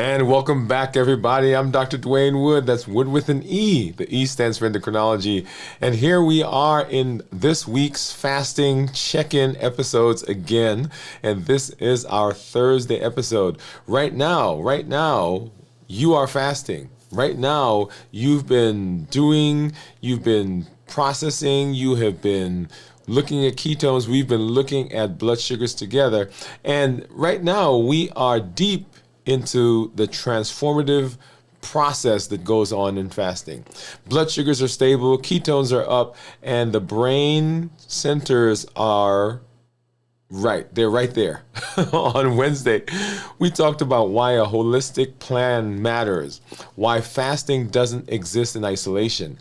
And welcome back, everybody. I'm Dr. Dwain Woode. That's Wood with an E. The E stands for endocrinology. And here we are in this week's fasting check-in episodes again. And this is our Thursday episode. Right now, you are fasting. Right now, you've been processing, you have been looking at ketones, we've been looking at blood sugars together. And right now, we are deep into the transformative process that goes on in fasting. Blood sugars are stable, ketones are up, and the brain centers are right. They're right there. On Wednesday, we talked about why a holistic plan matters, why fasting doesn't exist in isolation.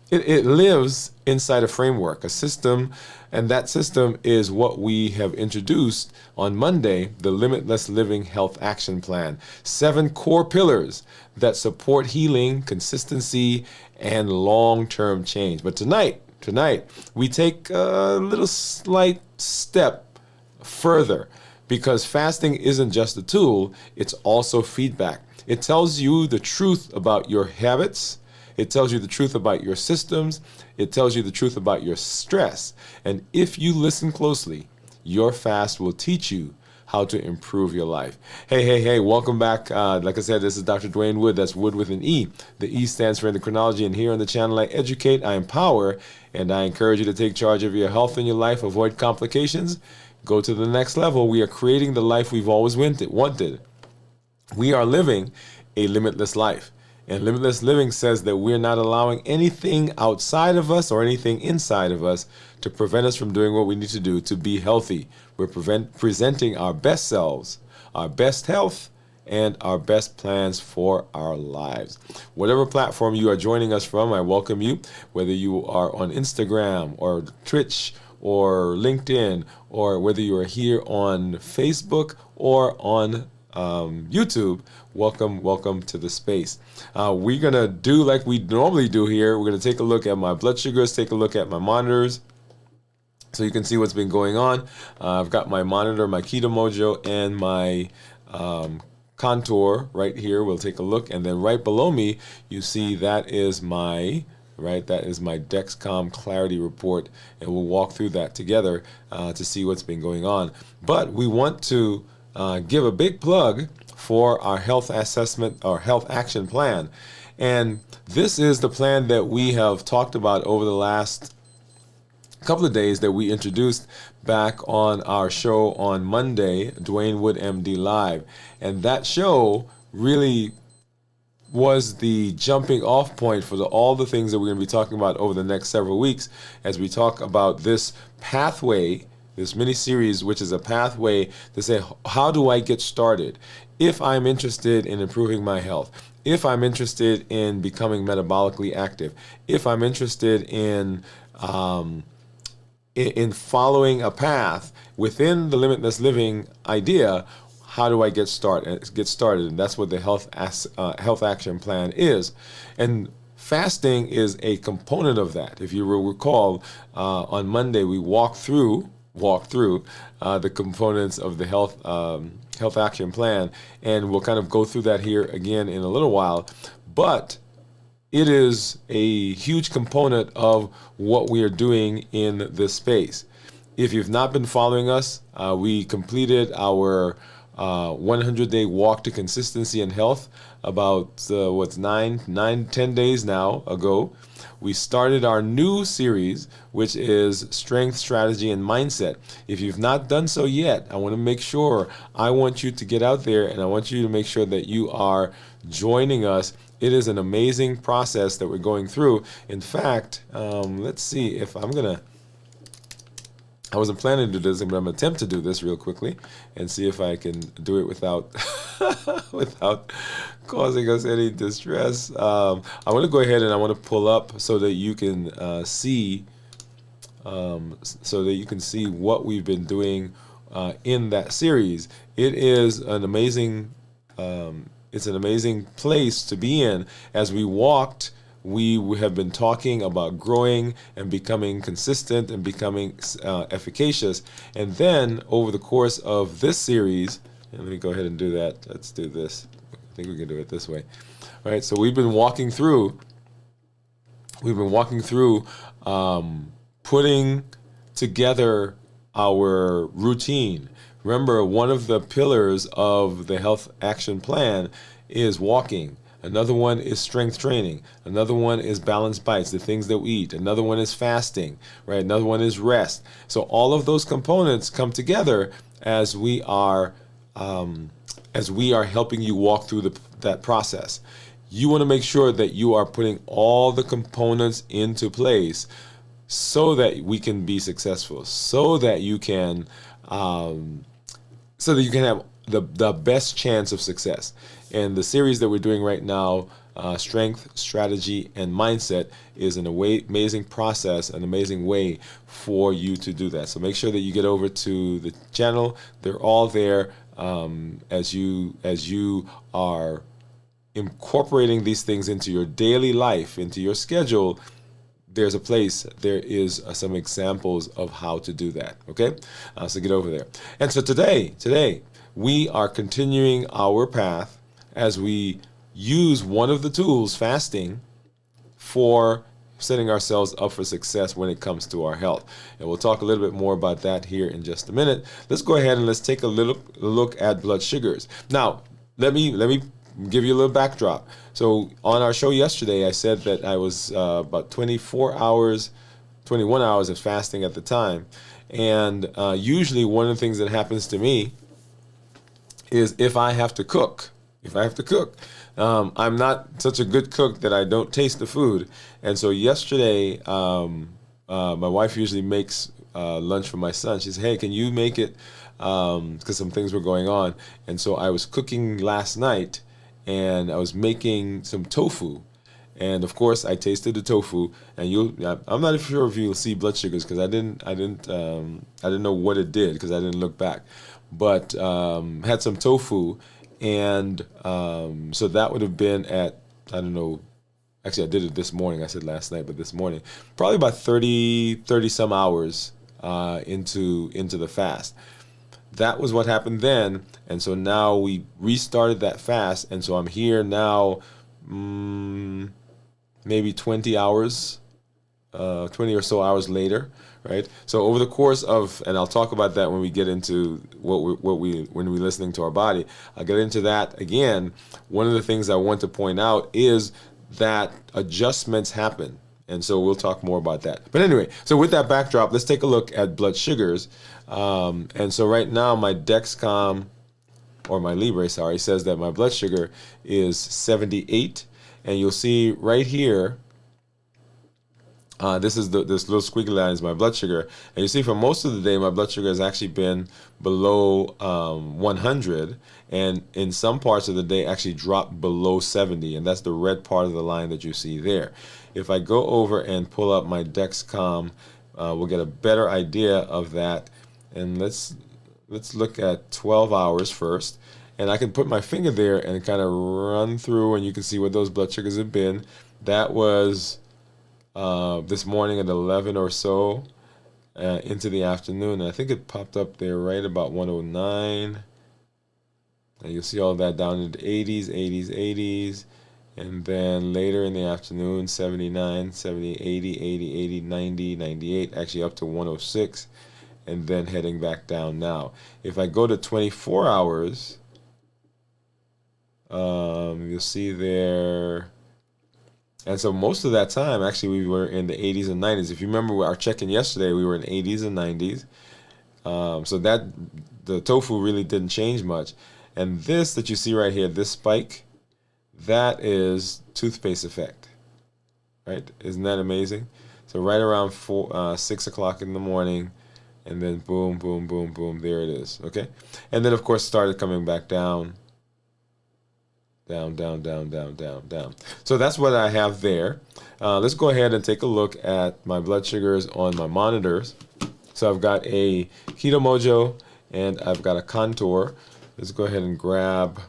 It lives inside a framework, a system, and that system is what we have introduced on Monday, the Limitless Living Health Action Plan. 7 core pillars that support healing, consistency, and long-term change. But tonight, we take a little slight step further because fasting isn't just a tool, it's also feedback. It tells you the truth about your habits. It tells you the truth about your systems. It tells you the truth about your stress. And if you listen closely, your fast will teach you how to improve your life. Hey, welcome back. Like I said, this is Dr. Dwain Woode. That's Wood with an E. The E stands for endocrinology. And here on the channel, I educate, I empower, and I encourage you to take charge of your health and your life, avoid complications, go to the next level. We are creating the life we've always wanted. We are living a limitless life. And limitless living says that we're not allowing anything outside of us or anything inside of us to prevent us from doing what we need to do to be healthy. We're presenting our best selves, our best health, and our best plans for our lives. Whatever platform you are joining us from, I welcome you, whether you are on Instagram or Twitch or LinkedIn, or whether you are here on Facebook or on YouTube. Welcome to the space. We're going to do like we normally do here. We're going to take a look at my blood sugars, take a look at my monitors, so you can see what's been going on. I've got my monitor, my Keto Mojo, and my Contour right here. We'll take a look. And then right below me, you see that is my Dexcom Clarity Report. And we'll walk through that together to see what's been going on. But we want to give a big plug for our health assessment or health action plan. And this is the plan that we have talked about over the last couple of days that we introduced back on our show on Monday, Dwain Woode MD Live. And that show really was the jumping off point for all the things that we're going to be talking about over the next several weeks as we talk about this pathway, this mini series, which is a pathway to say, how do I get started? If I'm interested in improving my health, if I'm interested in becoming metabolically active, if I'm interested in following a path within the limitless living idea, how do I get started? And that's what the health action plan is. And fasting is a component of that. If you will recall, on Monday we walked through the components of the health action plan, and we'll kind of go through that here again in a little while. But it is a huge component of what we are doing in this space. If you've not been following us, we completed our 100-day walk to consistency and health about 10 days now ago. We started our new series, which is Strength, Strategy, and Mindset. If you've not done so yet, I want you to get out there, and I want you to make sure that you are joining us. It is an amazing process that we're going through. In fact, let's see if I wasn't planning to do this, but I'm going to attempt to do this real quickly and see if I can do it without causing us any distress. I want to go ahead and I want to pull up so that you can see what we've been doing in that series. It is an amazing place to be in. As we walked, we have been talking about growing and becoming consistent and becoming efficacious. And then over the course of this series, and let me go ahead and do that. Let's do this. I think we can do it this way. All right, so we've been walking through putting together our routine. Remember, one of the pillars of the health action plan is walking. Another one is strength training. Another one is balanced bites, the things that we eat. Another one is fasting, right? Another one is rest. So all of those components come together as we are helping you walk through that process. You want to make sure that you are putting all the components into place so that we can be successful, so that you can have the best chance of success. And the series that we're doing right now, Strength, Strategy, and Mindset, is an amazing process, an amazing way for you to do that. So make sure that you get over to the channel. They're all there as you are incorporating these things into your daily life, into your schedule. There is some examples of how to do that, okay? So get over there. And so today, we are continuing our path as we use one of the tools, fasting, for setting ourselves up for success when it comes to our health. And we'll talk a little bit more about that here in just a minute. Let's go ahead and let's take a little look at blood sugars. Now, let me give you a little backdrop. So on our show yesterday, I said that I was about 21 hours of fasting at the time. And usually one of the things that happens to me is if I have to cook, I'm not such a good cook that I don't taste the food. And so yesterday, my wife usually makes lunch for my son. She said, hey, can you make it? Because some things were going on. And so I was cooking last night, and I was making some tofu. And of course, I tasted the tofu, and I'm not sure if you'll see blood sugars because I didn't know what it did because I didn't look back. But had some tofu, and so that would have been at, I don't know, actually I did it this morning. I said last night, but this morning, probably about 30 some hours into the fast. That was what happened then, and so now we restarted that fast, and so I'm here now, maybe 20 hours, 20 or so hours later, right? So over the course of, and I'll talk about that when we get into when we're listening to our body. I'll get into that again. One of the things I want to point out is that adjustments happen. And so we'll talk more about that. But anyway, so with that backdrop, let's take a look at blood sugars. And so right now my Dexcom, or my Libre, says that my blood sugar is 78. And you'll see right here, this little squiggly line is my blood sugar. And you see for most of the day, my blood sugar has actually been below 100. And in some parts of the day, actually dropped below 70. And that's the red part of the line that you see there. If I go over and pull up my Dexcom, we'll get a better idea of that. And let's look at 12 hours first. And I can put my finger there and kind of run through, and you can see what those blood sugars have been. That was this morning at 11 or so into the afternoon. And I think it popped up there right about 109. And you'll see all that down into 80s. And then later in the afternoon, 79, 70, 80, 80, 90, 98, actually up to 106. And then heading back down now. If I go to 24 hours... you'll see there, and so most of that time, actually, we were in the 80s and 90s. If you remember our check-in yesterday, we were in 80s and 90s. So that the tofu really didn't change much. And this that you see right here, this spike, that is toothpaste effect, right? Isn't that amazing? So right around 6 o'clock in the morning, and then boom, boom, boom, boom, there it is, okay? And then, of course, started coming back down. Down. So that's what I have there. Let's go ahead and take a look at my blood sugars on my monitors. So I've got a Keto Mojo and I've got a Contour. Let's go ahead and grab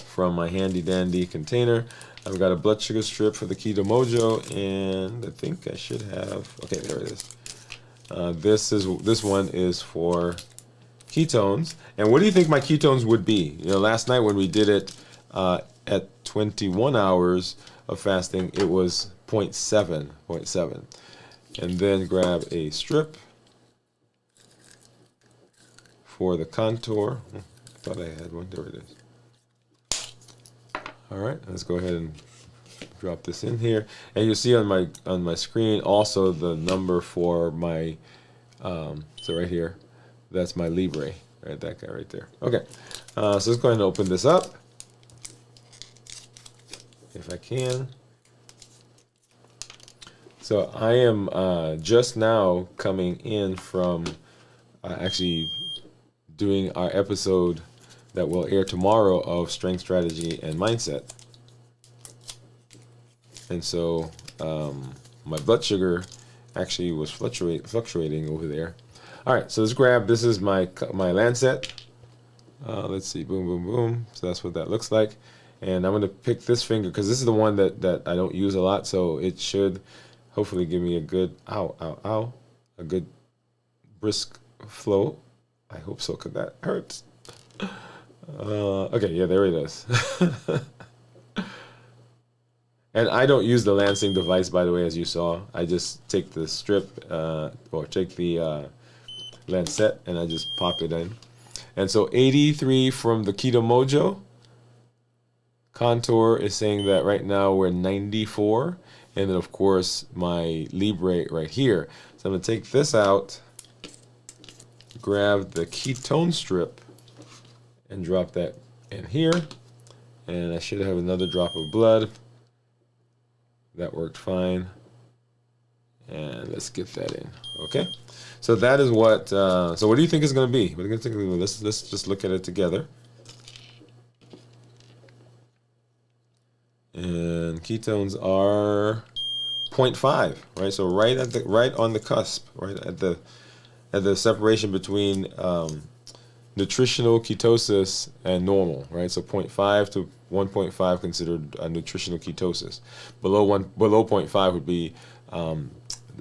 from my handy dandy container. I've got a blood sugar strip for the Keto Mojo, and I think I should have, okay, there it is. This one is for ketones. And what do you think my ketones would be? You know, last night when we did it at 21 hours of fasting, it was 0.7. And then grab a strip for the contour. I thought I had one. There it is. All right, let's go ahead and drop this in here, and you'll see on my screen also the number for my so right here, that's my Libre, right? That guy right there. Okay, so let's go ahead and open this up if I can. So I am just now coming in from actually doing our episode that will air tomorrow of Strength, Strategy, and Mindset. And so my blood sugar actually was fluctuating over there. All right, so let's grab, this is my Lancet. Let's see, boom, boom, boom. So that's what that looks like. And I'm gonna pick this finger because this is the one that I don't use a lot, so it should hopefully give me a good, a good brisk flow. I hope so, because that hurts. Okay, yeah, there it is. And I don't use the lancing device, by the way, as you saw. I just take the strip, or take the lancet, and I just pop it in. And so 83 from the Keto Mojo. Contour is saying that right now we're 94. And then, of course, my Libre right here. So I'm going to take this out, grab the ketone strip, and drop that in here. And I should have another drop of blood. That worked fine. And let's get that in. Okay. So that is what, so what do you think is going to be? What are you think? Let's just look at it together. And ketones are 0.5, right? So right on the cusp, right at the separation between nutritional ketosis and normal, right? So 0.5 to 1.5 considered nutritional ketosis. Below 0.5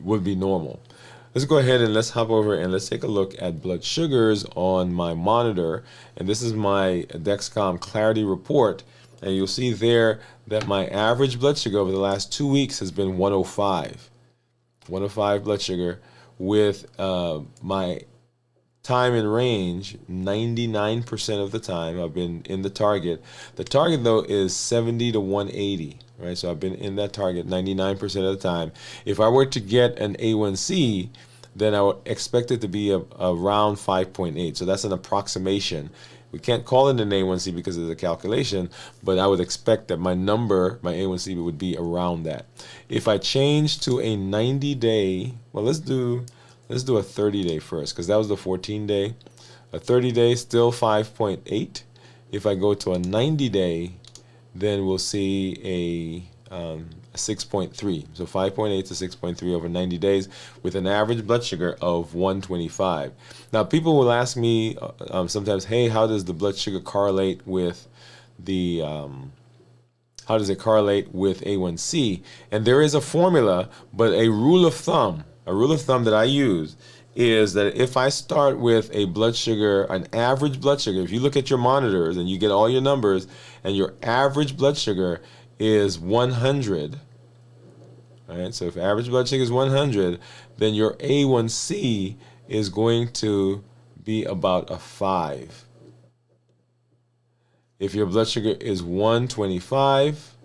would be normal. Let's go ahead and let's hop over and let's take a look at blood sugars on my monitor. And this is my Dexcom Clarity report. And you'll see there that my average blood sugar over the last 2 weeks has been 105. 105 blood sugar with my time in range, 99% of the time I've been in the target. The target though is 70 to 180, right? So I've been in that target 99% of the time. If I were to get an A1C, then I would expect it to be around 5.8. So that's an approximation. We can't call it an A1C because it's a calculation, but I would expect that my number, my A1C would be around that. If I change to a 90-day, well, let's do a 30-day first, because that was the 14-day. A 30-day, still 5.8. If I go to a 90-day, then we'll see a 6.3. So 5.8 to 6.3 over 90 days with an average blood sugar of 125. Now, people will ask me sometimes, hey, how does the blood sugar correlate with the how does it correlate with A1C? And there is a formula, but a rule of thumb that I use is that if I start with a blood sugar, an average blood sugar, if you look at your monitors and you get all your numbers and your average blood sugar is 100, right? So if average blood sugar is 100, then your A1C is going to be about a 5. If your blood sugar is 125,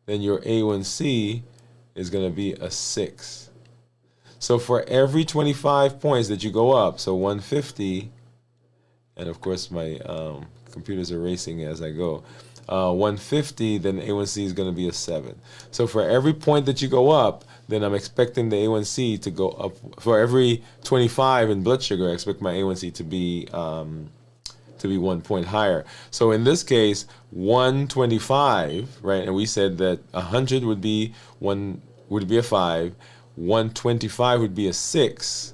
then your A1C is going to be a 6. So for every 25 points that you go up, so 150, and of course my computers are racing as I go, 150, then A1C is going to be a 7. So for every point that you go up, then I'm expecting the A1C to go up. For every 25 in blood sugar, I expect my A1C to be 1 point higher. So in this case, 125, right? And we said that 100 would be a 5, 125 would be a 6,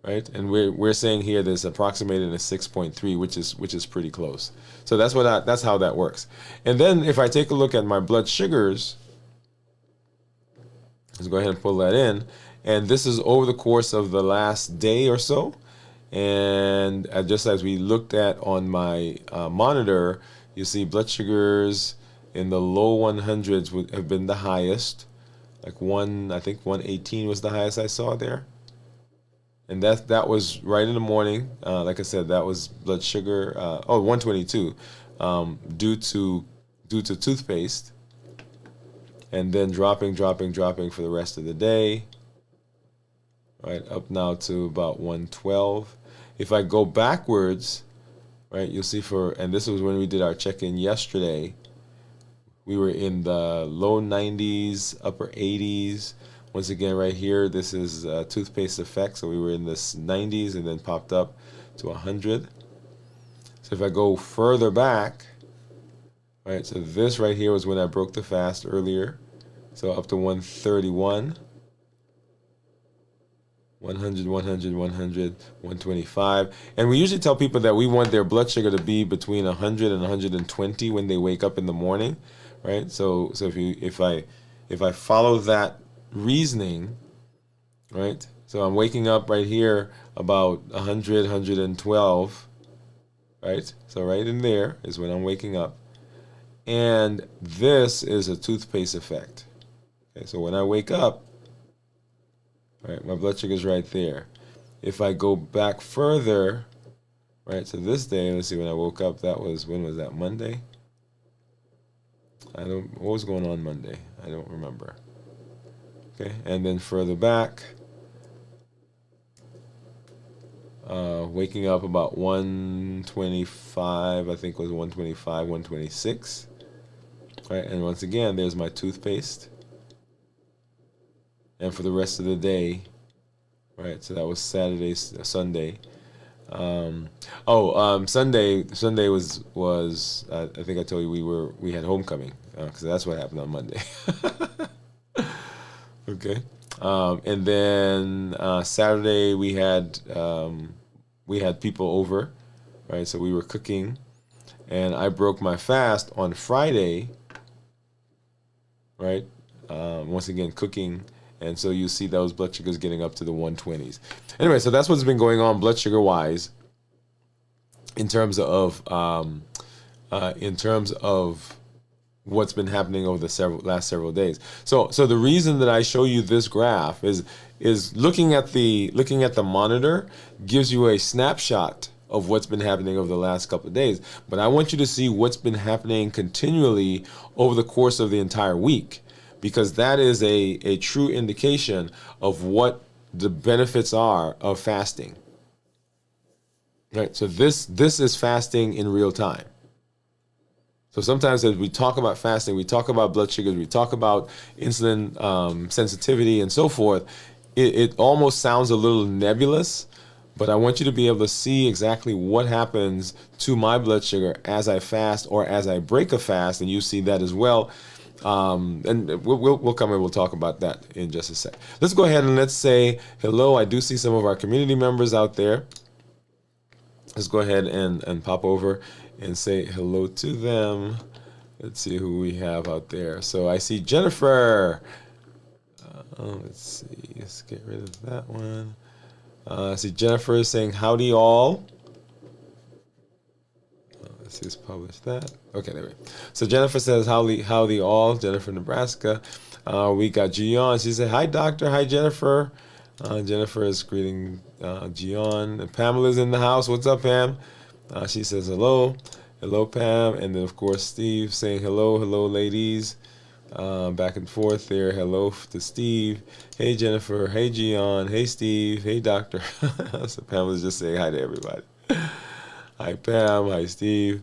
right? And we're saying here there's approximated a 6.3, which is pretty close. So that's how that works. And then if I take a look at my blood sugars, let's go ahead and pull that in. And this is over the course of the last day or so. And just as we looked at on my monitor, you see blood sugars in the low 100s would have been the highest. Like I think 118 was the highest I saw there. And that was right in the morning. Like I said, that was blood sugar. 122, due to toothpaste, and then dropping for the rest of the day. Right up now to about 112. If I go backwards, right, you'll see and this was when we did our check-in yesterday. We were in the low 90s, upper 80s. Once again, right here, this is toothpaste effect. So we were in the 90s and then popped up to 100. So if I go further back, right, so this right here was when I broke the fast earlier. So up to 131. 100, 100, 100, 125. And we usually tell people that we want their blood sugar to be between 100 and 120 when they wake up in the morning, right? So if I follow that reasoning, right? So I'm waking up right here about 100, 112, right? So right in there is when I'm waking up. And this is a toothpaste effect. Okay, so when I wake up, right, my blood sugar is right there. If I go back further, right, so this day, let's see, when I woke up, when was that, Monday? What was going on Monday? I don't remember. Okay, and then further back, waking up about 125, I think it was 125, 126. Right, and once again, there's my toothpaste. And for the rest of the day, right, so that was Sunday. Sunday was I think I told you we had homecoming, because that's what happened on Monday. Okay, and then Saturday we had people over, right? So we were cooking, and I broke my fast on Friday, right? Once again, cooking. And so you see those blood sugars getting up to the 120s. Anyway, so that's what's been going on blood sugar wise in terms of what's been happening over the last several days. So the reason that I show you this graph is looking at the monitor gives you a snapshot of what's been happening over the last couple of days. But I want you to see what's been happening continually over the course of the entire week, because that is a true indication of what the benefits are of fasting. Right? So this is fasting in real time. So sometimes as we talk about fasting, we talk about blood sugars, we talk about insulin sensitivity and so forth, it almost sounds a little nebulous, but I want you to be able to see exactly what happens to my blood sugar as I fast or as I break a fast, and you see that as well. And we'll come and we'll talk about that in just a sec. Let's go ahead and let's say hello. I do see some of our community members out there. Let's go ahead and pop over and say hello to them. Let's see who we have out there. So I see Jennifer. Let's see. Let's get rid of that one. I see Jennifer saying howdy all. Let's see, let's publish that. Okay, there we go. So Jennifer says howdy all. Jennifer, Nebraska. We got Gion. She said hi doctor. Hi Jennifer. Jennifer is greeting Gion. And Pamela's in the house. What's up, Pam? She says hello. Hello, Pam. And then, of course, Steve saying hello. Hello, ladies. Back and forth there. Hello to Steve. Hey, Jennifer. Hey, Gion. Hey, Steve. Hey, doctor. So Pamela's just saying hi to everybody. Hi, Pam. Hi, Steve.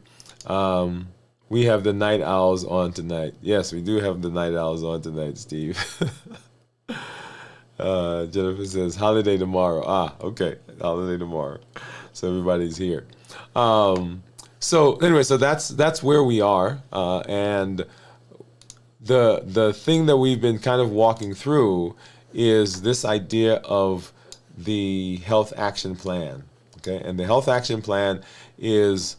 We have the night owls on tonight. Yes, we do have the night owls on tonight, Steve. Jennifer says holiday tomorrow. Okay, holiday tomorrow. So everybody's here. So anyway, so that's where we are, and the thing that we've been kind of walking through is this idea of the health action plan. Okay, and the health action plan is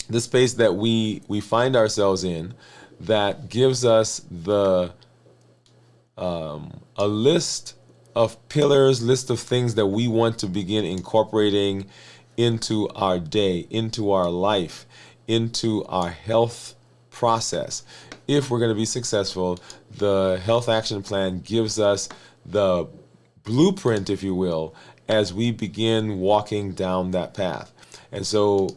the space that we find ourselves in that gives us a list of pillars, list of things that we want to begin incorporating into our day, into our life, into our health process. If we're going to be successful, the health action plan gives us the blueprint, if you will, as we begin walking down that path. And so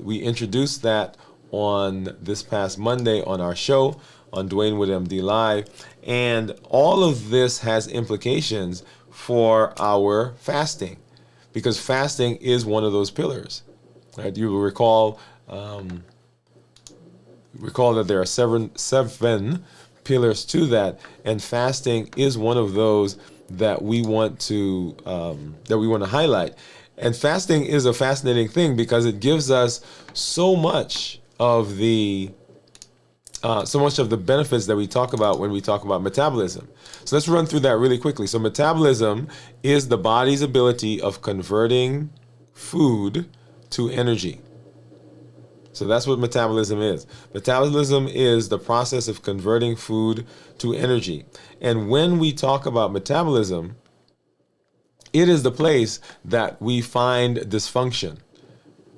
we introduced that on this past Monday on our show on Dwain Woode MD Live. And all of this has implications for our fasting, because fasting is one of those pillars. Right? You will recall that there are seven pillars to that, and fasting is one of those that we want to highlight. And fasting is a fascinating thing because it gives us so much of the benefits that we talk about when we talk about metabolism. So let's run through that really quickly. So metabolism is the body's ability of converting food to energy. So that's what metabolism is. Metabolism is the process of converting food to energy. And when we talk about metabolism, it is the place that we find dysfunction,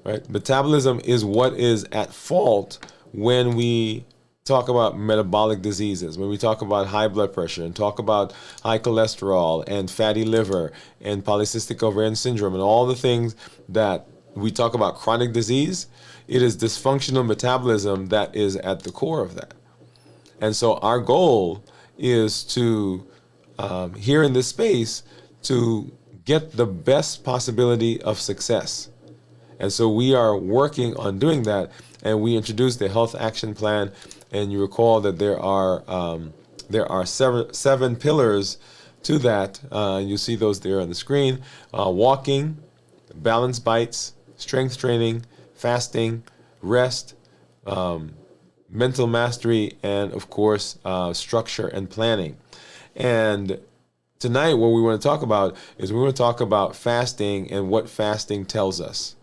right? Metabolism is what is at fault when we talk about metabolic diseases, when we talk about high blood pressure and talk about high cholesterol and fatty liver and polycystic ovarian syndrome and all the things that we talk about chronic disease. It is dysfunctional metabolism that is at the core of that. And so our goal is to, here in this space, to get the best possibility of success. And so we are working on doing that. And we introduced the health action plan. And you recall that there are seven pillars to that. You see those there on the screen. Walking, balance bites, strength training, fasting, rest, mental mastery, and of course, structure and planning. And tonight, what we want to talk about is we want to talk about fasting and what fasting tells us.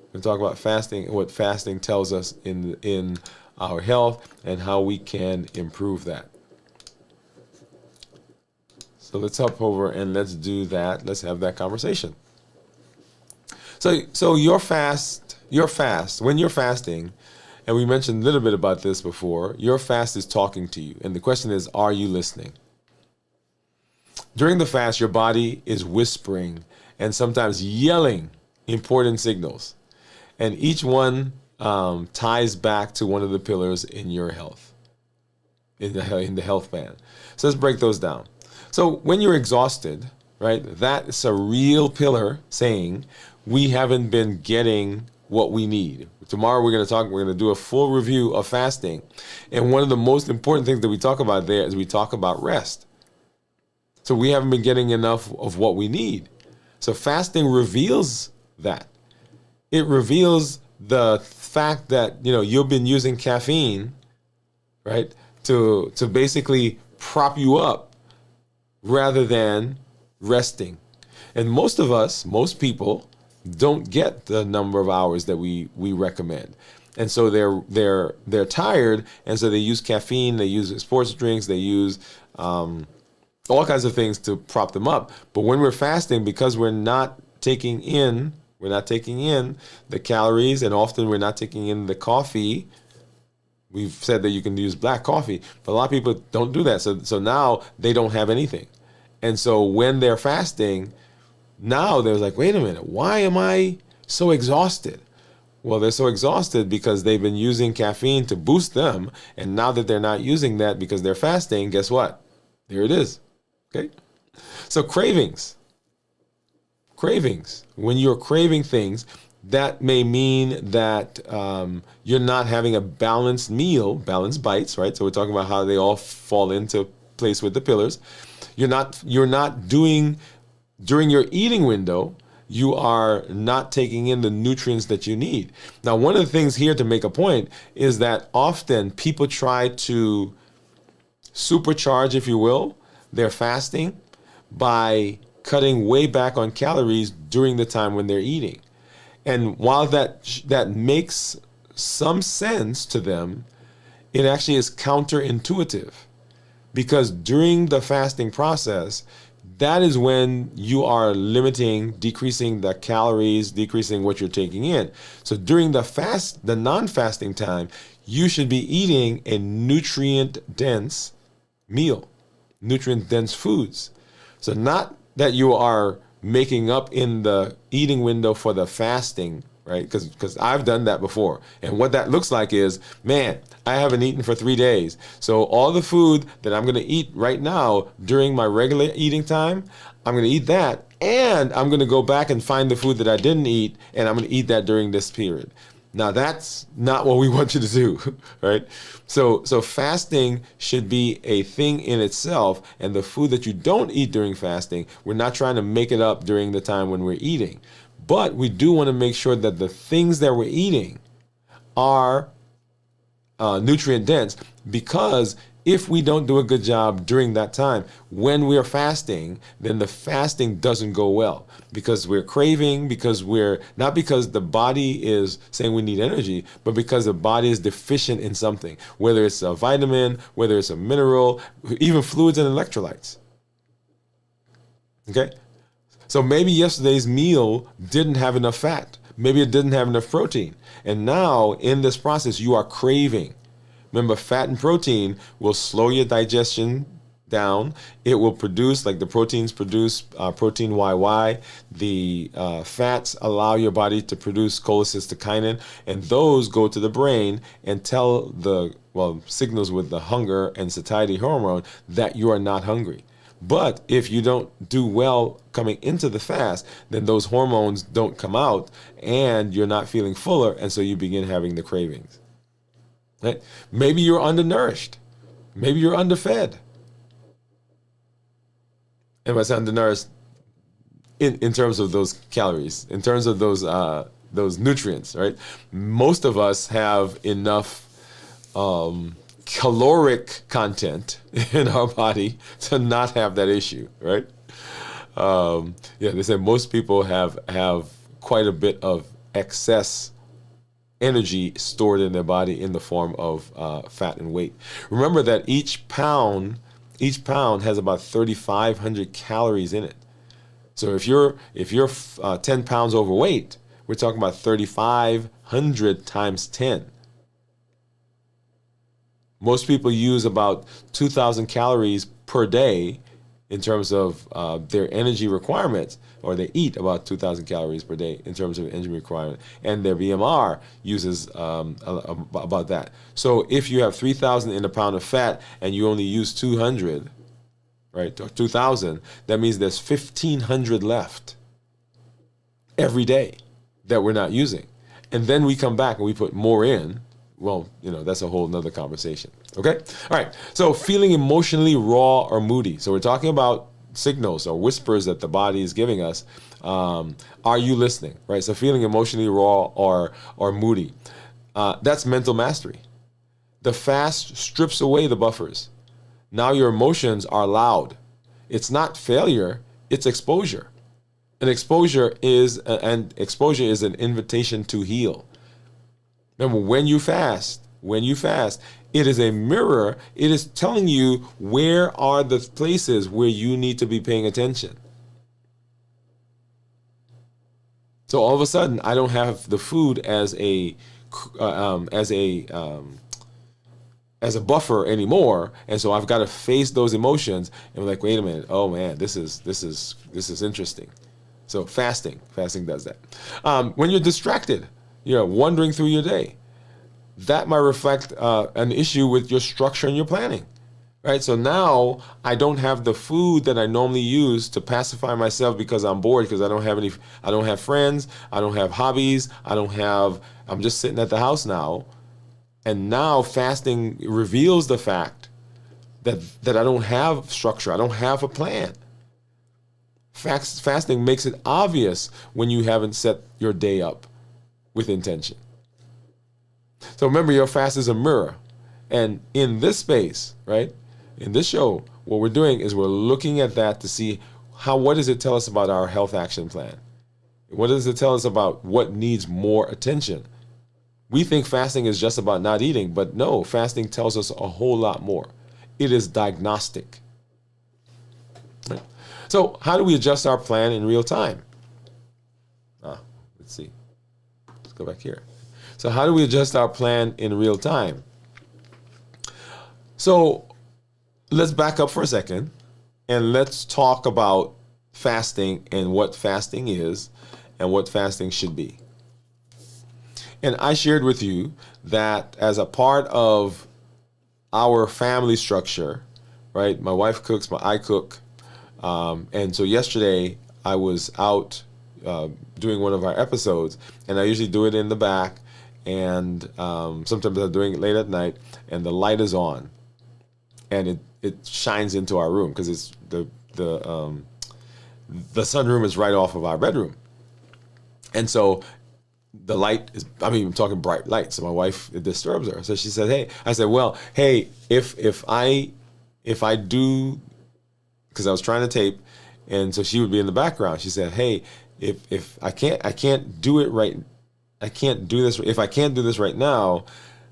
We're going to talk about fasting and what fasting tells us in our health and how we can improve that. So let's hop over and let's do that. Let's have that conversation. So your fast, when you're fasting, and we mentioned a little bit about this before, your fast is talking to you. And the question is, are you listening? During the fast, your body is whispering and sometimes yelling important signals. And each one ties back to one of the pillars in your health, in the health plan. So let's break those down. So when you're exhausted, right, that's a real pillar saying we haven't been getting what we need. Tomorrow we're going to do a full review of fasting. And one of the most important things that we talk about there is we talk about rest. So we haven't been getting enough of what we need. So fasting reveals that. It reveals the fact that, you've been using caffeine, right, to basically prop you up rather than resting. And most people don't get the number of hours that we recommend. And so they're tired, and so they use caffeine, they use sports drinks, they use all kinds of things to prop them up. But when we're fasting, because we're not taking in the calories, and often we're not taking in the coffee. We've said that you can use black coffee, but a lot of people don't do that. So now they don't have anything. And so when they're fasting, now they're like, wait a minute, why am I so exhausted? Well, they're so exhausted because they've been using caffeine to boost them. And now that they're not using that because they're fasting, guess what? There it is. Okay. So cravings. When you're craving things, that may mean that you're not having a balanced meal, balanced bites, right? So we're talking about how they all fall into place with the pillars. You're not doing, during your eating window, you are not taking in the nutrients that you need. Now, one of the things here to make a point is that often people try to supercharge, if you will, their fasting by cutting way back on calories during the time when they're eating. And while that makes some sense to them, it actually is counterintuitive, because during the fasting process, that is when you are limiting, decreasing the calories, decreasing what you're taking in. So during the non-fasting time, you should be eating a nutrient-dense meal, nutrient-dense foods. So not that you are making up in the eating window for the fasting, right? Because I've done that before. And what that looks like is, man, I haven't eaten for 3 days. So all the food that I'm going to eat right now during my regular eating time, I'm going to eat that. And I'm going to go back and find the food that I didn't eat, and I'm going to eat that during this period. Now, that's not what we want you to do, right? So fasting should be a thing in itself, and the food that you don't eat during fasting, we're not trying to make it up during the time when we're eating. But we do want to make sure that the things that we're eating are nutrient dense, because if we don't do a good job during that time when we are fasting, then the fasting doesn't go well, because we're craving, because we're not, because the body is saying we need energy, but because the body is deficient in something, whether it's a vitamin, whether it's a mineral, even fluids and electrolytes. Okay? So maybe yesterday's meal didn't have enough fat. Maybe it didn't have enough protein. And now in this process, you are craving. Remember, fat and protein will slow your digestion down. It will produce, like the proteins produce protein YY. The fats allow your body to produce cholecystokinin, and those go to the brain and tell signals with the hunger and satiety hormone that you are not hungry. But if you don't do well coming into the fast, then those hormones don't come out and you're not feeling fuller, and so you begin having the cravings. Right? Maybe you're undernourished. Maybe you're underfed. And by undernourished, in terms of those calories, in terms of those nutrients, right? Most of us have enough caloric content in our body to not have that issue, right? They say most people have quite a bit of excess energy stored in their body in the form of fat and weight. Remember that each pound has about 3,500 calories in it. So if you're 10 pounds overweight, we're talking about 3,500 times 10. Most people use about 2,000 calories per day in terms of their energy requirements, or they eat about 2,000 calories per day in terms of energy requirement, and their BMR uses about that. So if you have 3,000 in a pound of fat and you only use 200, right, or 2,000, that means there's 1,500 left every day that we're not using. And then we come back and we put more in. Well, that's a whole nother conversation. Okay? All right. So feeling emotionally raw or moody. So we're talking about signals or whispers that the body is giving us. Are you listening? Right? So feeling emotionally raw or moody. That's mental mastery. The fast strips away the buffers. Now your emotions are loud. It's not failure, it's exposure. And exposure is an invitation to heal. Remember, when you fast, it is a mirror. It is telling you where are the places where you need to be paying attention. So all of a sudden, I don't have the food as a buffer anymore, and so I've got to face those emotions. And we're like, wait a minute, oh man, this is interesting. So fasting does that. When you're distracted, you're wandering through your day, that might reflect an issue with your structure and your planning, right? So now I don't have the food that I normally use to pacify myself because I'm bored, because I don't have friends, I don't have hobbies, I'm just sitting at the house now. And now fasting reveals the fact that I don't have structure, I don't have a plan. Fasting makes it obvious when you haven't set your day up with intention. So remember, your fast is a mirror. And in this space, right, in this show, what we're doing is we're looking at that to see what does it tell us about our health action plan? What does it tell us about what needs more attention? We think fasting is just about not eating, but no, fasting tells us a whole lot more. It is diagnostic. Right? So how do we adjust our plan in real time? Let's see. Let's go back here. So how do we adjust our plan in real time? So let's back up for a second and let's talk about fasting and what fasting is and what fasting should be. And I shared with you that as a part of our family structure, right? My wife cooks, I cook. And so yesterday I was out doing one of our episodes, and I usually do it in the back, and sometimes I'm doing it late at night, and the light is on, and it shines into our room because it's the sunroom is right off of our bedroom, and so the light is, I'm talking bright light, so my wife, it disturbs her. So she said, hey, I said, well, hey, if I do, because I was trying to tape, and so she would be in the background. She said, hey, if I can't do it right, I can't do this. If I can't do this right now,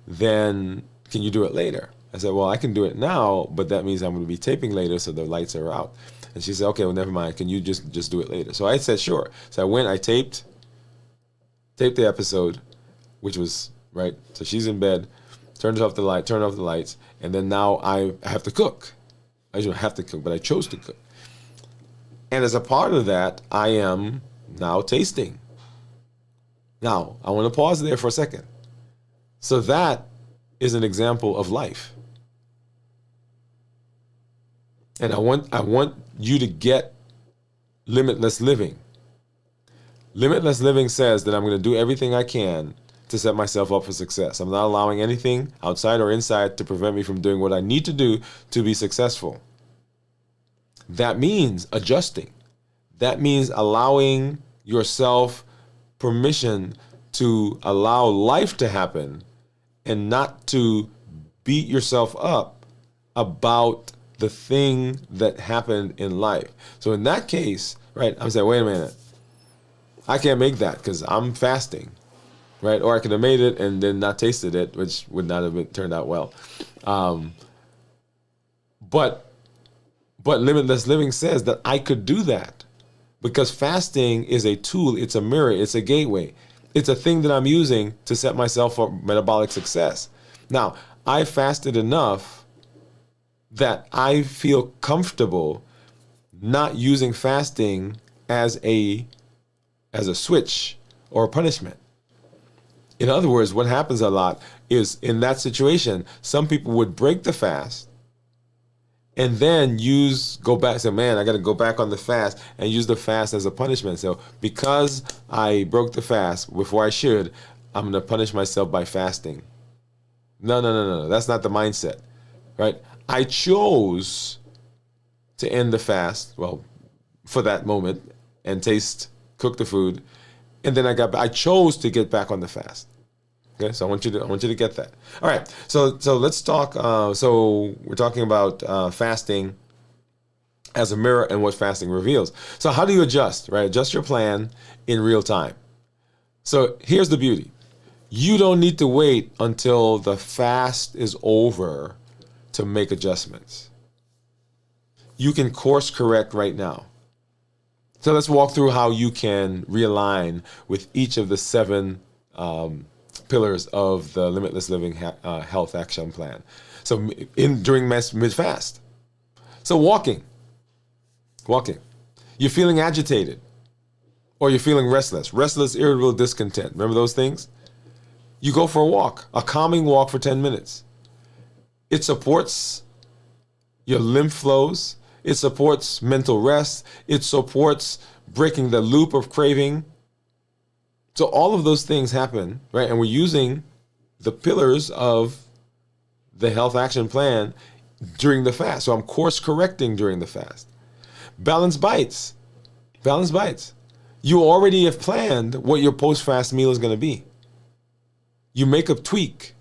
then can you do it later? I said, well, I can do it now, but that means I'm going to be taping later, so the lights are out. And she said, okay, well, never mind. Can you just do it later? So I said, sure. So I went, I taped the episode, which was, right, so she's in bed, turned off the lights, and then now I have to cook. I don't have to cook, but I chose to cook. And as a part of that, I am now tasting. Now, I want to pause there for a second. So that is an example of life. And I want you to get limitless living. Limitless living says that I'm going to do everything I can to set myself up for success. I'm not allowing anything outside or inside to prevent me from doing what I need to do to be successful. That means adjusting. That means allowing yourself permission to allow life to happen and not to beat yourself up about the thing that happened in life. So in that case, right, I'm saying, wait a minute. I can't make that because I'm fasting, right? Or I could have made it and then not tasted it, which would not have turned out well. But limitless living says that I could do that because fasting is a tool, it's a mirror, it's a gateway. It's a thing that I'm using to set myself for metabolic success. Now, I fasted enough that I feel comfortable not using fasting as a switch or a punishment. In other words, what happens a lot is in that situation, some people would break the fast and then go back, say, man, I got to go back on the fast and use the fast as a punishment. So because I broke the fast before I should, I'm going to punish myself by fasting. No. That's not the mindset, right? I chose to end the fast, well, for that moment and cook the food. And then I chose to get back on the fast. Okay, so I want you to get that. All right, so let's talk. So we're talking about fasting as a mirror and what fasting reveals. So how do you adjust? Right, adjust your plan in real time. So here's the beauty: you don't need to wait until the fast is over to make adjustments. You can course correct right now. So let's walk through how you can realign with each of the 7 pillars of the Limitless Living Health Action Plan. So during mid-fast. So walking. You're feeling agitated or you're feeling restless, irritable, discontent. Remember those things? You go for a walk, a calming walk for 10 minutes. It supports your lymph flows. It supports mental rest. It supports breaking the loop of craving. So all of those things happen, right? And we're using the pillars of the health action plan during the fast. So I'm course correcting during the fast. Balanced bites. You already have planned what your post-fast meal is going to be. You make a tweak.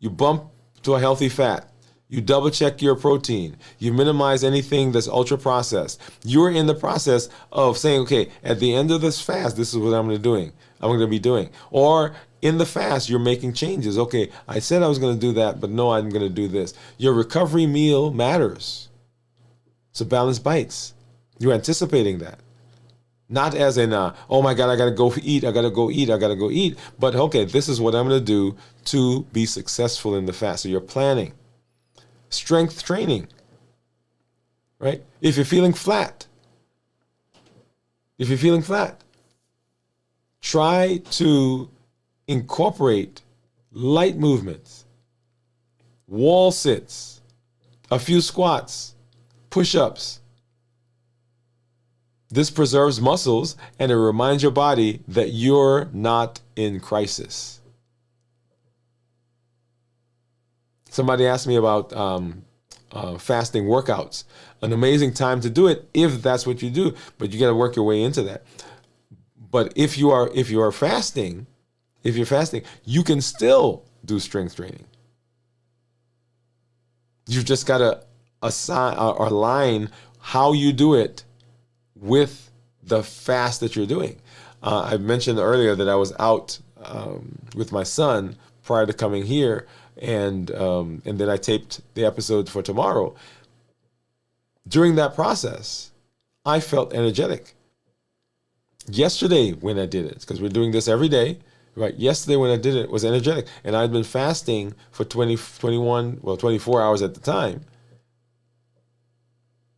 You bump to a healthy fat. You double check your protein. You minimize anything that's ultra processed. You're in the process of saying, okay, at the end of this fast, this is what I'm going to be doing. Or in the fast, you're making changes. Okay, I said I was going to do that, but no, I'm going to do this. Your recovery meal matters. So balanced bites. You're anticipating that. Not as in, oh my God, I got to go eat, I got to go eat, I got to go eat. But okay, this is what I'm going to do to be successful in the fast. So you're planning. Strength training, right? If you're feeling flat, try to incorporate light movements, wall sits, a few squats, push-ups. This preserves muscles and it reminds your body that you're not in crisis. Somebody asked me about fasting workouts. An amazing time to do it if that's what you do, but you got to work your way into that. But if you're fasting, you can still do strength training. You've just got to assign or align how you do it with the fast that you're doing. I mentioned earlier that I was out with my son prior to coming here, and then I taped the episode for tomorrow. During that process, I felt energetic. Yesterday when I did it, because we're doing this every day, right? Yesterday when I did it was energetic, and I'd been fasting for 24 hours at the time.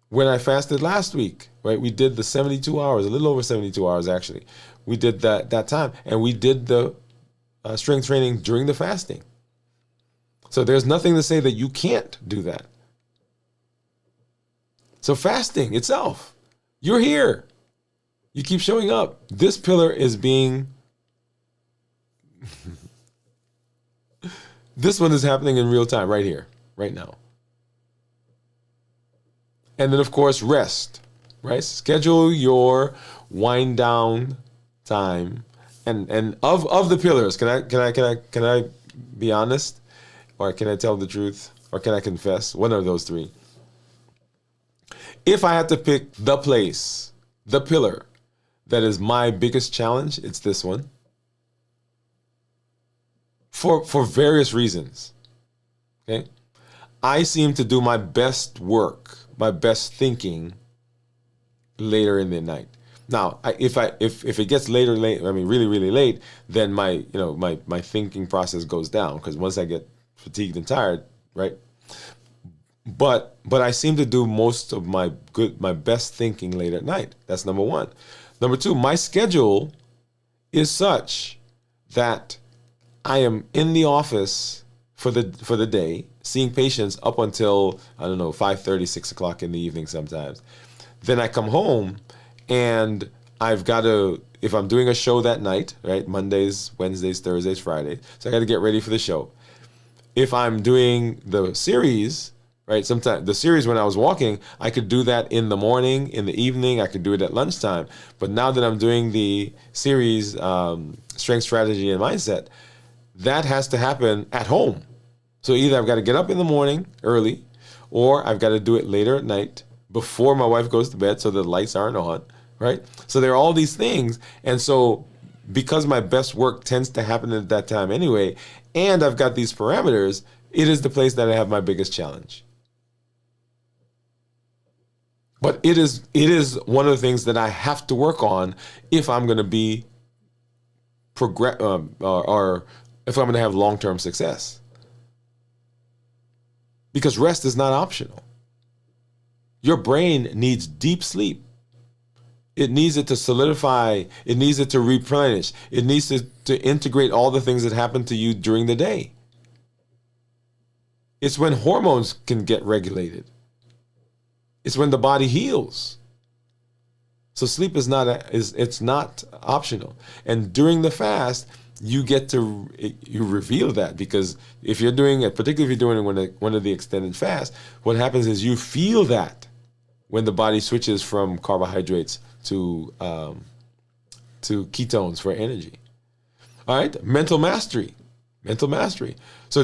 When I fasted last week, right, we did the 72 hours, a little over 72 hours actually. We did that time, and we did the strength training during the fasting. So there's nothing to say that you can't do that. So fasting itself, you're here. You keep showing up. This pillar is being, this one is happening in real time right here, right now. And then of course, rest, right? Schedule your wind down time. And of the pillars, can I be honest? Or can I tell the truth? Or can I confess? One of those three. If I had to pick the place, the pillar, that is my biggest challenge, it's this one. For various reasons. Okay? I seem to do my best work, my best thinking later in the night. Now, if it gets really late, then my thinking process goes down, because once I get fatigued and tired, right? But I seem to do most of my best thinking late at night. That's number one. Number two, my schedule is such that I am in the office for the day, seeing patients up until, 5:30, 6 o'clock in the evening sometimes. Then I come home and I've got to, if I'm doing a show that night, right, Mondays, Wednesdays, Thursdays, Fridays, so I got to get ready for the show. If I'm doing the series, right, sometimes the series when I was walking, I could do that in the morning, in the evening, I could do it at lunchtime. But now that I'm doing the series, Strength, Strategy, and Mindset, that has to happen at home. So either I've got to get up in the morning early, or I've got to do it later at night before my wife goes to bed so the lights aren't on, right? So there are all these things. And so because my best work tends to happen at that time anyway, and I've got these parameters, it is the place that I have my biggest challenge. But it is one of the things that I have to work on if I'm going to be or if I'm going to have long-term success. Because rest is not optional. Your brain needs deep sleep. It needs it to solidify. It needs it to replenish. It needs to integrate all the things that happen to you during the day. It's when hormones can get regulated. It's when the body heals. So sleep is not optional. And during the fast, you reveal that, because if you're doing it, particularly if you're doing one of the extended fasts, what happens is you feel that when the body switches from carbohydrates to ketones for energy. All right, mental mastery. So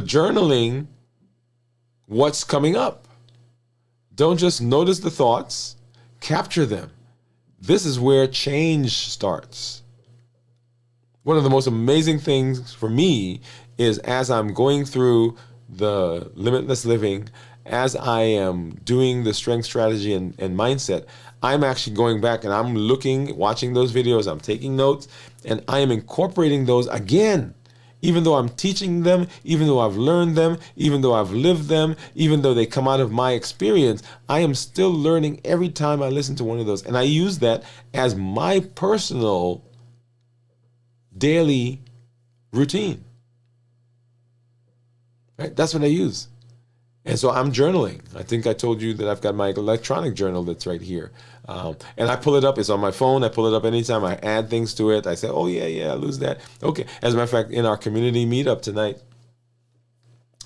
journaling what's coming up. Don't just notice the thoughts, capture them. This is where change starts. One of the most amazing things for me is as I'm going through the limitless living as I am doing the strength strategy and mindset, I'm actually going back and I'm looking, watching those videos, I'm taking notes, and I am incorporating those again. Even though I'm teaching them, even though I've learned them, even though I've lived them, even though they come out of my experience, I am still learning every time I listen to one of those. And I use that as my personal daily routine. Right? That's what I use. And so I'm journaling. I think I told you that I've got my electronic journal that's right here. And I pull it up. It's on my phone. I pull it up anytime. I add things to it. I say, oh, yeah, I lose that. Okay. As a matter of fact, in our community meetup tonight,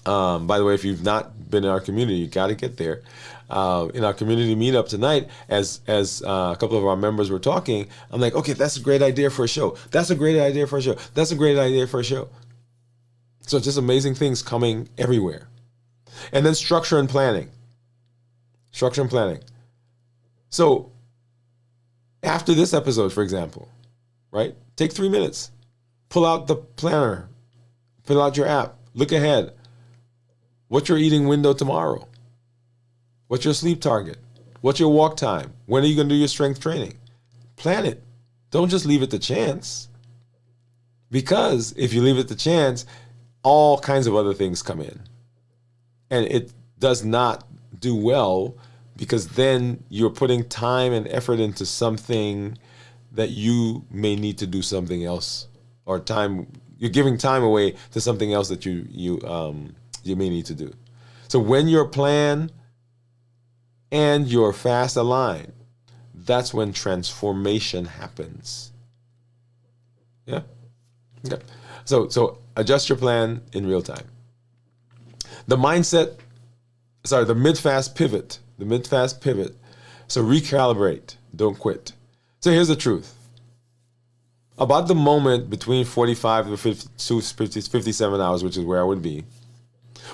by the way, if you've not been in our community, you got to get there. In our community meetup tonight, as a couple of our members were talking, I'm like, okay, that's a great idea for a show. That's a great idea for a show. That's a great idea for a show. So just amazing things coming everywhere. And then structure and planning. Structure and planning. So after this episode, for example, right? Take 3 minutes. Pull out the planner. Pull out your app. Look ahead. What's your eating window tomorrow? What's your sleep target? What's your walk time? When are you going to do your strength training? Plan it. Don't just leave it to chance. Because if you leave it to chance, all kinds of other things come in. And it does not do well, because then you're putting time and effort into something that you may need to do something else, or you're giving time away to something else that you may need to do. So when your plan and your fast align, that's when transformation happens. Yeah. Okay. So adjust your plan in real time. The mid-fast pivot. So recalibrate, don't quit. So here's the truth. About the moment between 45 to 57 hours, which is where I would be,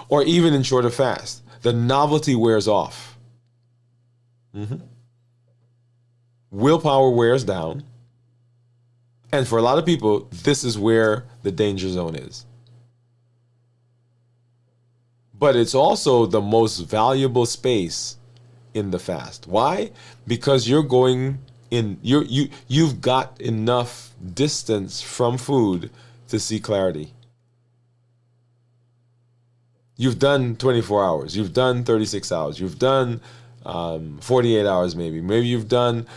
or even in shorter fast, the novelty wears off. Willpower wears down. And for a lot of people, this is where the danger zone is. But it's also the most valuable space in the fast. Why? Because you're going in, you've got enough distance from food to see clarity. You've done 24 hours. You've done 36 hours. You've done 48 hours maybe. Maybe you've done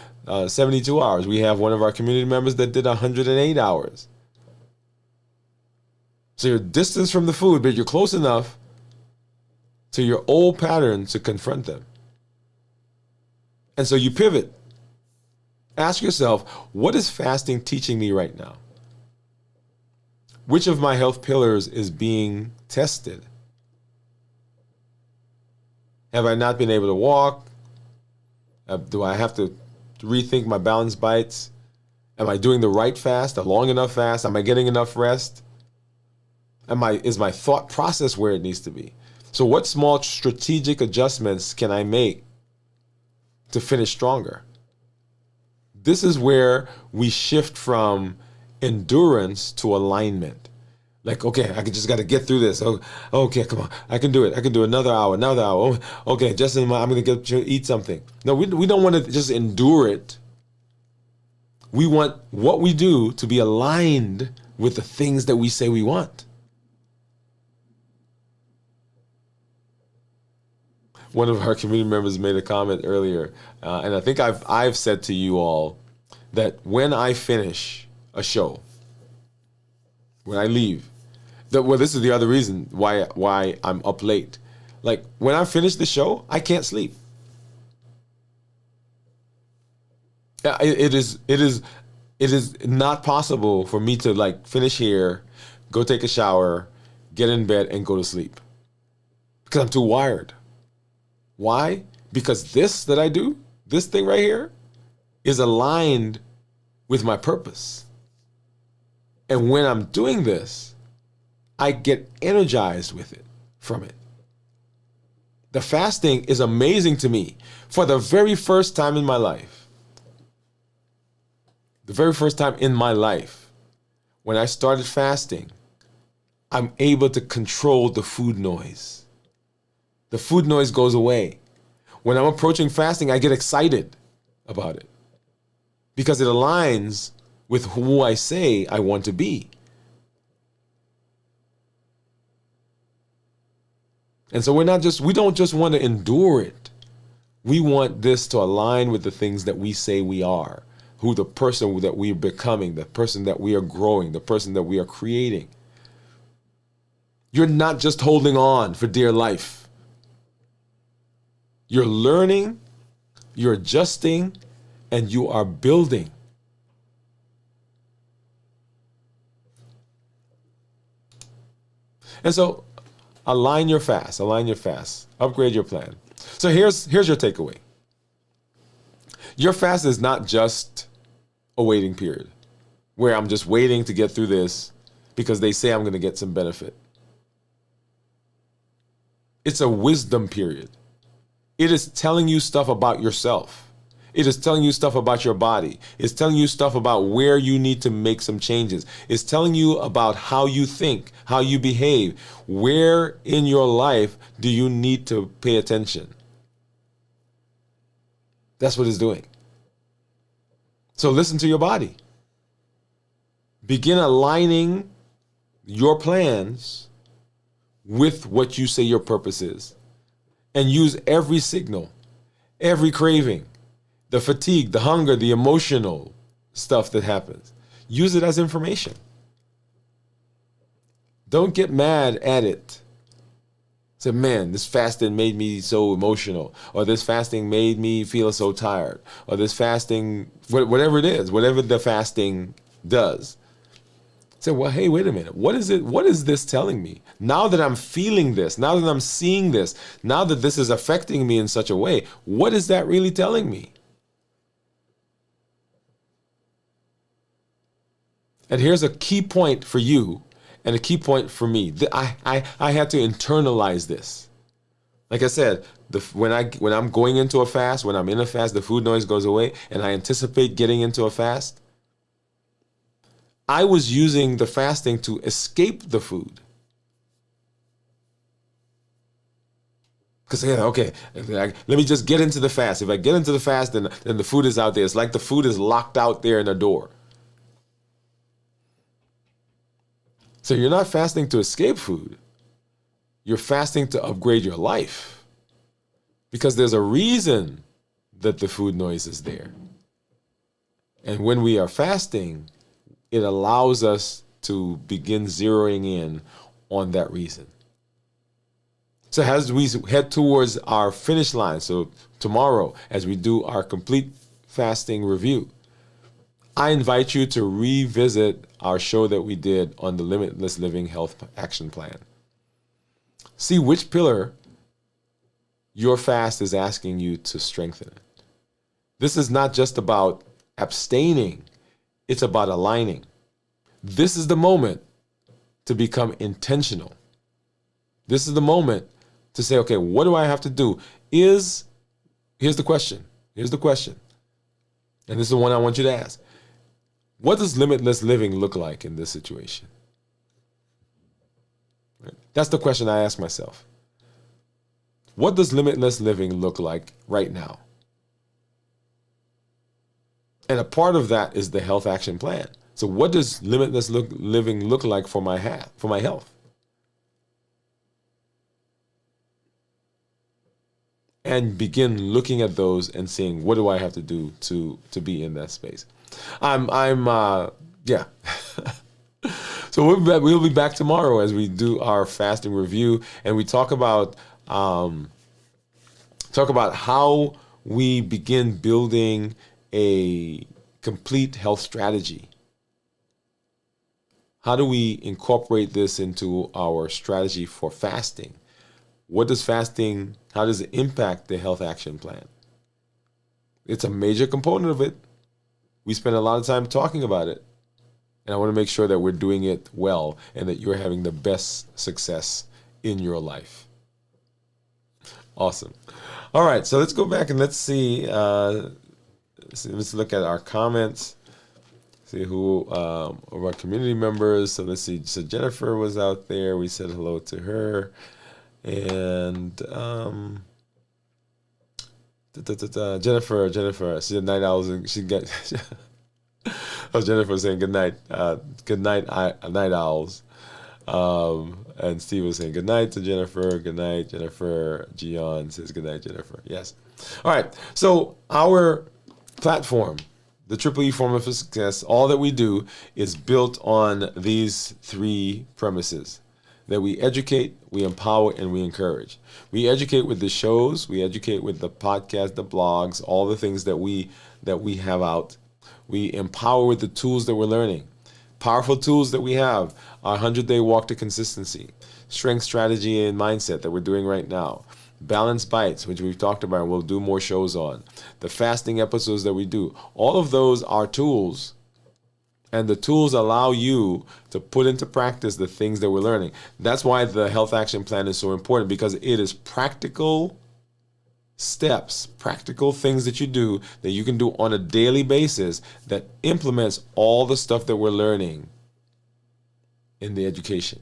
72 hours. We have one of our community members that did 108 hours. So you're distance from the food, but you're close enough to your old patterns to confront them. And so you pivot. Ask yourself, what is fasting teaching me right now? Which of my health pillars is being tested? Have I not been able to walk? Do I have to rethink my balanced bites? Am I doing the right fast, a long enough fast? Am I getting enough rest? Is my thought process where it needs to be? So what small strategic adjustments can I make to finish stronger? This is where we shift from endurance to alignment. Like, okay, I just got to get through this. Oh, okay, come on. I can do it. I can do another hour. Oh, okay, just I'm going to eat something. No, we don't want to just endure it. We want what we do to be aligned with the things that we say we want. One of our community members made a comment earlier, and I think I've said to you all that when I finish a show, when I leave, this is the other reason why I'm up late. Like, when I finish the show, I can't sleep. It is not possible for me to like finish here, go take a shower, get in bed, and go to sleep, because I'm too wired. Why? Because this that I do, this thing right here, is aligned with my purpose. And when I'm doing this, I get energized from it. The fasting is amazing to me. For the very first time in my life, when I started fasting, I'm able to control the food noise. The food noise goes away. When I'm approaching fasting, I get excited about it because it aligns with who I say I want to be. And so we don't just want to endure it. We want this to align with the things that we say we are, who the person that we are becoming, the person that we are growing, the person that we are creating. You're not just holding on for dear life. You're learning, you're adjusting, and you are building. And so align your fast, upgrade your plan. So here's your takeaway. Your fast is not just a waiting period where I'm just waiting to get through this because they say I'm going to get some benefit. It's a wisdom period. It is telling you stuff about yourself. It is telling you stuff about your body. It's telling you stuff about where you need to make some changes. It's telling you about how you think, how you behave. Where in your life do you need to pay attention? That's what it's doing. So listen to your body. Begin aligning your plans with what you say your purpose is. And use every signal, every craving, the fatigue, the hunger, the emotional stuff that happens. Use it as information. Don't get mad at it. Say, man, this fasting made me so emotional, or this fasting made me feel so tired, or this fasting, whatever it is, whatever the fasting does. Say, well, hey, wait a minute. What is it? What is this telling me? Now that I'm feeling this, now that I'm seeing this, now that this is affecting me in such a way, what is that really telling me? And here's a key point for you and a key point for me. I had to internalize this. Like I said, when I'm going into a fast, when I'm in a fast, the food noise goes away, and I anticipate getting into a fast. I was using the fasting to escape the food. Because, okay, let me just get into the fast. If I get into the fast, then the food is out there. It's like the food is locked out there in the door. So you're not fasting to escape food. You're fasting to upgrade your life. Because there's a reason that the food noise is there. And when we are fasting, it allows us to begin zeroing in on that reason. So as we head towards our finish line, so tomorrow, as we do our complete fasting review, I invite you to revisit our show that we did on the Limitless Living Health Action Plan. See which pillar your fast is asking you to strengthen. This is not just about abstaining. It's about aligning. This is the moment to become intentional. This is the moment to say, okay, what do I have to do? Here's the question. And this is the one I want you to ask. What does limitless living look like in this situation? Right? That's the question I ask myself. What does limitless living look like right now? And a part of that is the health action plan. So what does limitless living look like for my health? And begin looking at those and seeing, what do I have to do to be in that space? Yeah. So we'll be back tomorrow as we do our fasting review, and we talk about how we begin building a complete health strategy. How do we incorporate this into our strategy for fasting? How does it impact the health action plan? It's a major component of it. We spend a lot of time talking about it. And I want to make sure that we're doing it well and that you're having the best success in your life. Awesome. All right, so let's go back and let's see. Let's look at our comments. See who of our community members. So let's see. So Jennifer was out there. We said hello to her. And Jennifer, she's a night owl. And she got. Oh, Jennifer saying good night. Good night, night owls. And Steve was saying good night to Jennifer. Good night, Jennifer. Gian says good night, Jennifer. Yes. All right. So our platform, the Triple E Formula for Success, all that we do is built on these three premises: that we educate, we empower, and we encourage. We educate with the shows, we educate with the podcast, the blogs, all the things that we have out. We empower with the tools that we're learning. Powerful tools that we have: our 100-day walk to consistency, strength, strategy, and mindset that we're doing right now, Balanced Bites, which we've talked about and we'll do more shows on, the fasting episodes that we do. All of those are tools, and the tools allow you to put into practice the things that we're learning. That's why the Health Action Plan is so important, because it is practical steps, practical things that you do that you can do on a daily basis that implements all the stuff that we're learning in the education.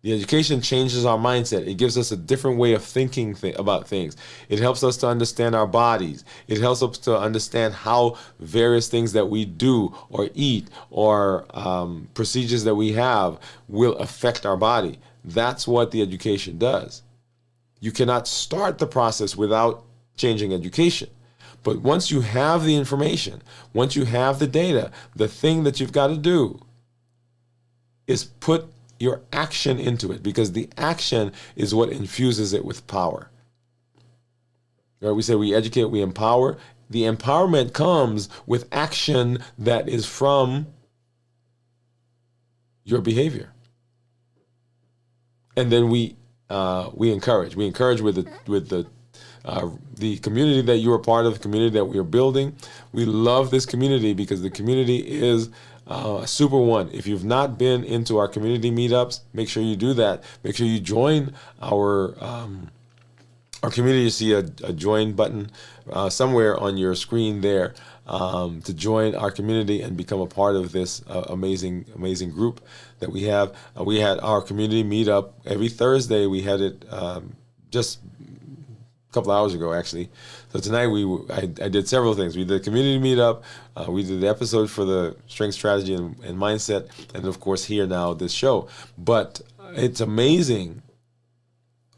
The education changes our mindset. It gives us a different way of thinking about things. It helps us to understand our bodies. It helps us to understand how various things that we do or eat or procedures that we have will affect our body. That's what the education does. You cannot start the process without changing education. But once you have the information, once you have the data, the thing that you've got to do is put your action into it, because the action is what infuses it with power. Right? We say we educate, we empower. The empowerment comes with action that is from your behavior. And then we encourage. We encourage with the community that you are part of, the community that we are building. We love this community because the community is super one. If you've not been into our community meetups, make sure you do that. Make sure you join our community. You see a join button somewhere on your screen there to join our community and become a part of this amazing group that we have. We had our community meetup every Thursday. We had it just a couple hours ago, actually. So tonight I did several things. We did a community meetup. We did the episode for the strength, strategy, and mindset, and of course here now this show. But it's amazing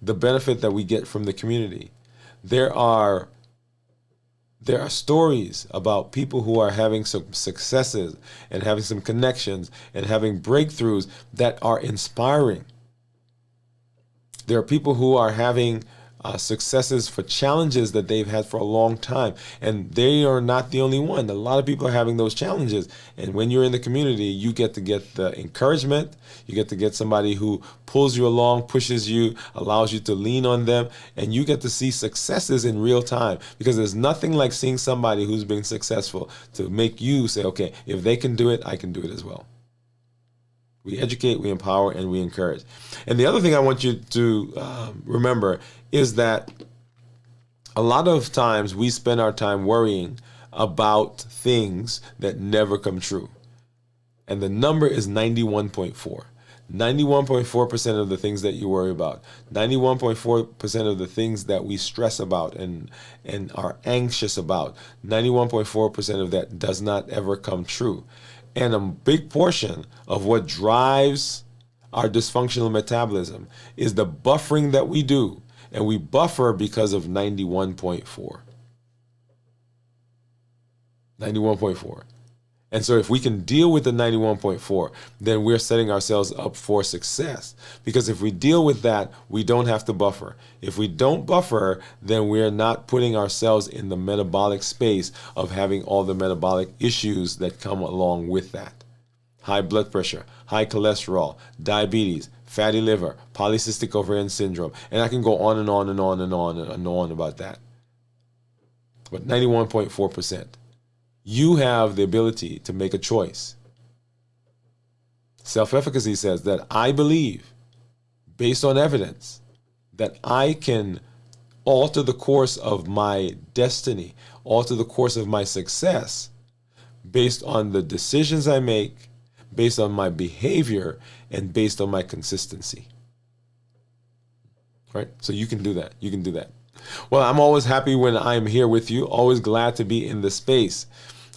the benefit that we get from the community. There are stories about people who are having some successes and having some connections and having breakthroughs that are inspiring. There are people who are having successes for challenges that they've had for a long time, and they are not the only one. A lot of people are having those challenges, and when you're in the community, you get to get the encouragement. You get to get somebody who pulls you along, pushes you, allows you to lean on them, and you get to see successes in real time, because there's nothing like seeing somebody who's been successful to make you say, okay, if they can do it, I can do it as well. We educate, we empower, and we encourage. And the other thing I want you to remember is that a lot of times we spend our time worrying about things that never come true. And the number is 91.4. 91.4% of the things that you worry about, 91.4% of the things that we stress about and are anxious about, 91.4% of that does not ever come true. And a big portion of what drives our dysfunctional metabolism is the buffering that we do. And we buffer because of 91.4. 91.4. And so if we can deal with the 91.4, then we're setting ourselves up for success. Because if we deal with that, we don't have to buffer. If we don't buffer, then we're not putting ourselves in the metabolic space of having all the metabolic issues that come along with that. High blood pressure, high cholesterol, diabetes, fatty liver, polycystic ovarian syndrome. And I can go on and on and on and on and on about that. But 91.4%. You have the ability to make a choice. Self-efficacy says that I believe, based on evidence, that I can alter the course of my destiny, alter the course of my success, based on the decisions I make, based on my behavior, and based on my consistency. right? So you can do that. You can do that. Well, I'm always happy when I'm here with you. Always glad to be in the space.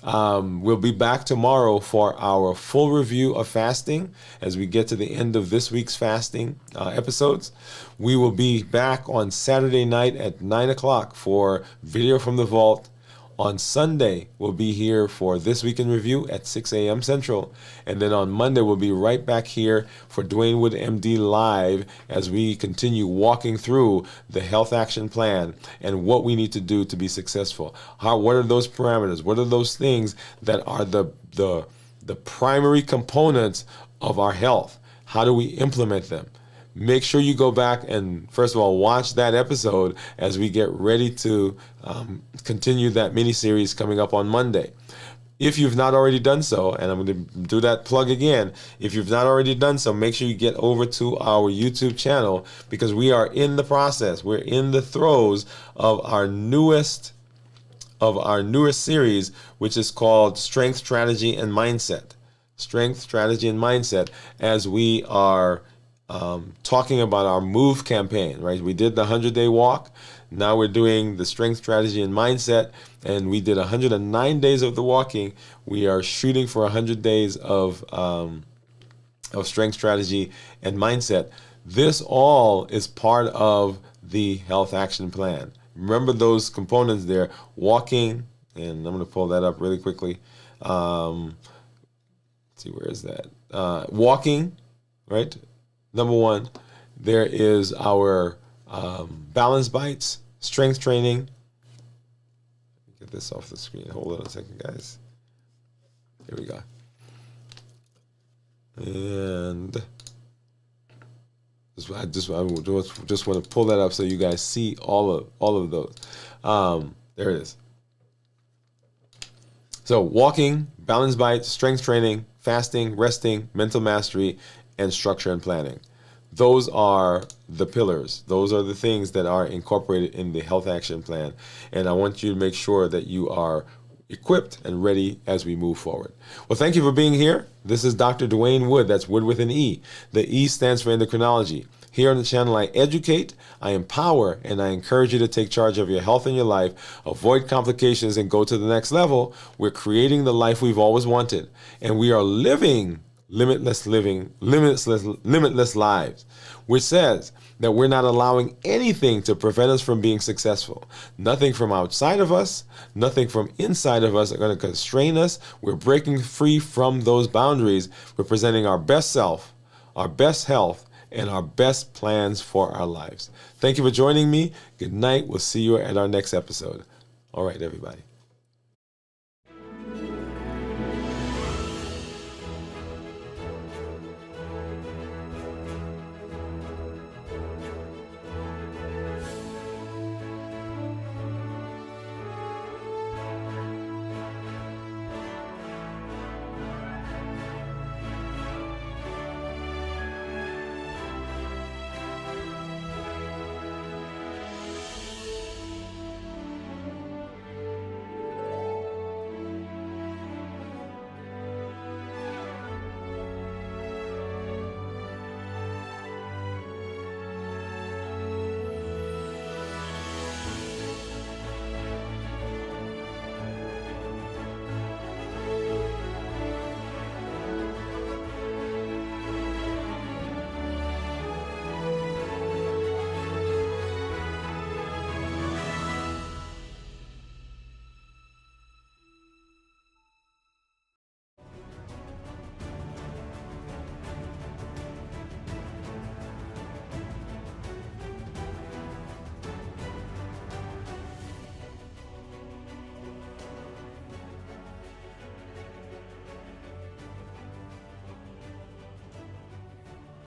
We'll be back tomorrow for our full review of fasting as we get to the end of this week's fasting episodes. We will be back on Saturday night at 9 o'clock for Video from the Vault. On Sunday, we'll be here for This Week in Review at 6 a.m. Central. And then on Monday, we'll be right back here for Dwain Woode MD Live as we continue walking through the Health Action Plan and what we need to do to be successful. What are those parameters? What are those things that are the primary components of our health? How do we implement them? Make sure you go back and, first of all, watch that episode as we get ready to continue that mini-series coming up on Monday. If you've not already done so, and I'm going to do that plug again, if you've not already done so, make sure you get over to our YouTube channel because we are in the process. We're in the throes of our newest series, which is called Strength, Strategy, and Mindset. Strength, Strategy, and Mindset, as we are talking about our MOVE campaign, right? We did the 100-day walk. Now we're doing the strength, strategy, and mindset, and we did 109 days of the walking. We are shooting for 100 days of strength, strategy, and mindset. This all is part of the Health Action Plan. Remember those components there: walking, and I'm going to pull that up really quickly. Let's see, where is that? Walking, right? Number one, there is our balance bites, strength training. Get this off the screen. Hold on a second, guys. Here we go. And I just want to pull that up so you guys see all of those. There it is. So walking, balance bites, strength training, fasting, resting, mental mastery, and structure and planning. Those are the pillars. Those are the things that are incorporated in the Health Action Plan. And I want you to make sure that you are equipped and ready as we move forward. Well, thank you for being here. This is Dr. Dwain Woode. That's Wood with an E. The E stands for endocrinology. Here on the channel, I educate, I empower, and I encourage you to take charge of your health and your life, avoid complications, and go to the next level. We're creating the life we've always wanted, and we are living limitless lives, which says that we're not allowing anything to prevent us from being successful. Nothing from outside of us, nothing from inside of us are going to constrain us. We're breaking free from those boundaries. We're presenting our best self, our best health, and our best plans for our lives. Thank you for joining me. Good night. We'll see you at our next episode. All right, everybody.